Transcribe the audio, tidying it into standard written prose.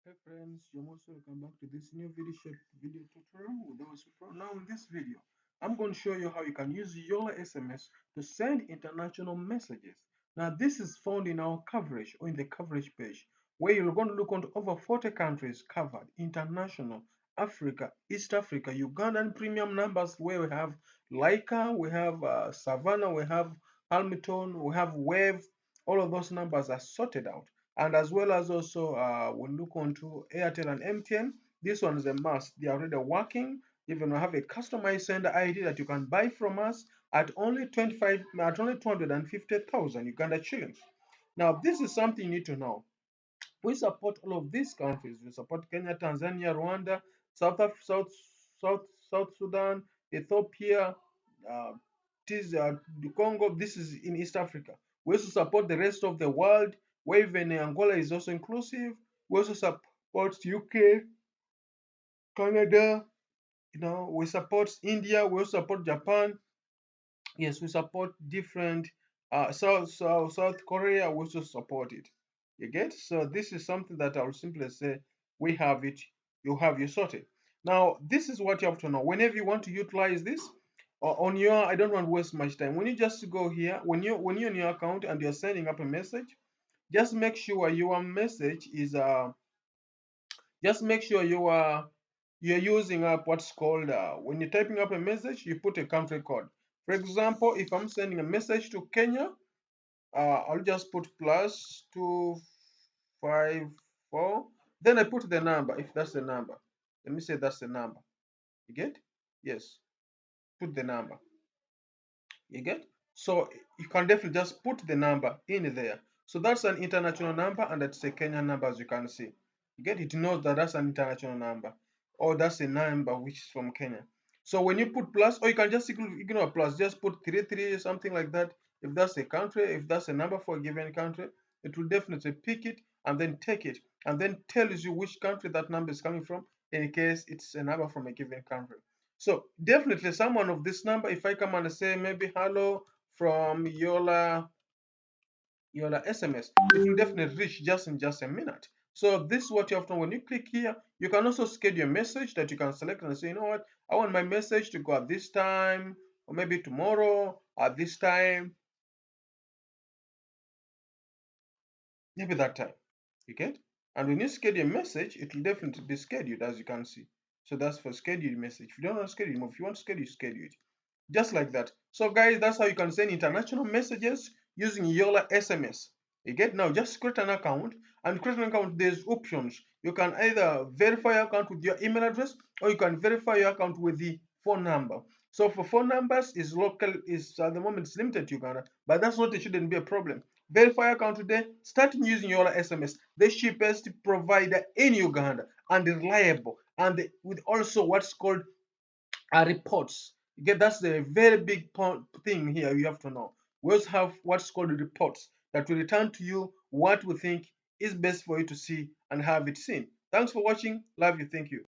Hey friends, you're most welcome back to this new video tutorial with those Pro. Now in this video, I'm going to show you how you can use your SMS to send international messages. Now this is found in our coverage or in the coverage page where you're going to look on over 40 countries covered, international, Africa, East Africa, Ugandan premium numbers where we have Laika, we have Savannah, we have Hamilton, we have Wave. All of those numbers are sorted out, and as well as also we look onto Airtel and MTN. This one is a must. They are already working. Even we have a customized sender ID that you can buy from us at only 250,000 Uganda shillings. Now this is something you need to know. We support all of these countries. We support Kenya, Tanzania, Rwanda, South South Sudan, Ethiopia, uh, the Congo. This is in East Africa. We also support the rest of the world, where even Angola is also inclusive. We also support UK, Canada. We support India. We also support Japan. Yes, we support different South Korea. We also support it. You get? So this is something that I will simply say we have it. You have you sorted. Now this is what you have to know. Whenever you want to utilize this on your, I don't want to waste much time. When you just go here, when you're in your account and you're sending up a message, just make sure your message is just make sure you're using up what's called when you're typing up a message, you put a country code. For example, if I'm sending a message to Kenya, I'll just put +254. Then I put the number if that's the number. Let me say that's the number. You get? Yes. Put the number. You get? So you can definitely just put the number in there. So that's an international number and that's a Kenyan number, as you can see. You get it? Knows that that's an international number, or that's a number which is from Kenya. So when you put plus, or you can just ignore plus, just put 33 something like that. If that's a country, if that's a number for a given country, it will definitely pick it and then take it and then tells you which country that number is coming from in case it's a number from a given country. So definitely someone of this number, if I come and say maybe hello from Yola SMS, it will definitely reach just in just a minute. So this is what you have to know. When you click here, you can also schedule a message that you can select and say, you know what, I want my message to go at this time, or maybe tomorrow at this time, maybe that time. You get? And when you schedule a message, it will definitely be scheduled, as you can see. So that's for scheduled message. If you don't want to schedule, if you want to schedule it. Just like that. So guys, that's how you can send international messages using Yola SMS. You get? Now just create an account, and create an account, there's options. You can either verify your account with your email address, or you can verify your account with the phone number. So for phone numbers is local, is at the moment it's limited to Uganda, but that's not, it shouldn't be a problem. Verify your account today, start using Yola SMS, the cheapest provider in Uganda, and reliable, and with also what's called reports. Again, that's the very big thing here you have to know. We also have what's called reports that will return to you what we think is best for you to see and have it seen. Thanks for watching. Love you. Thank you.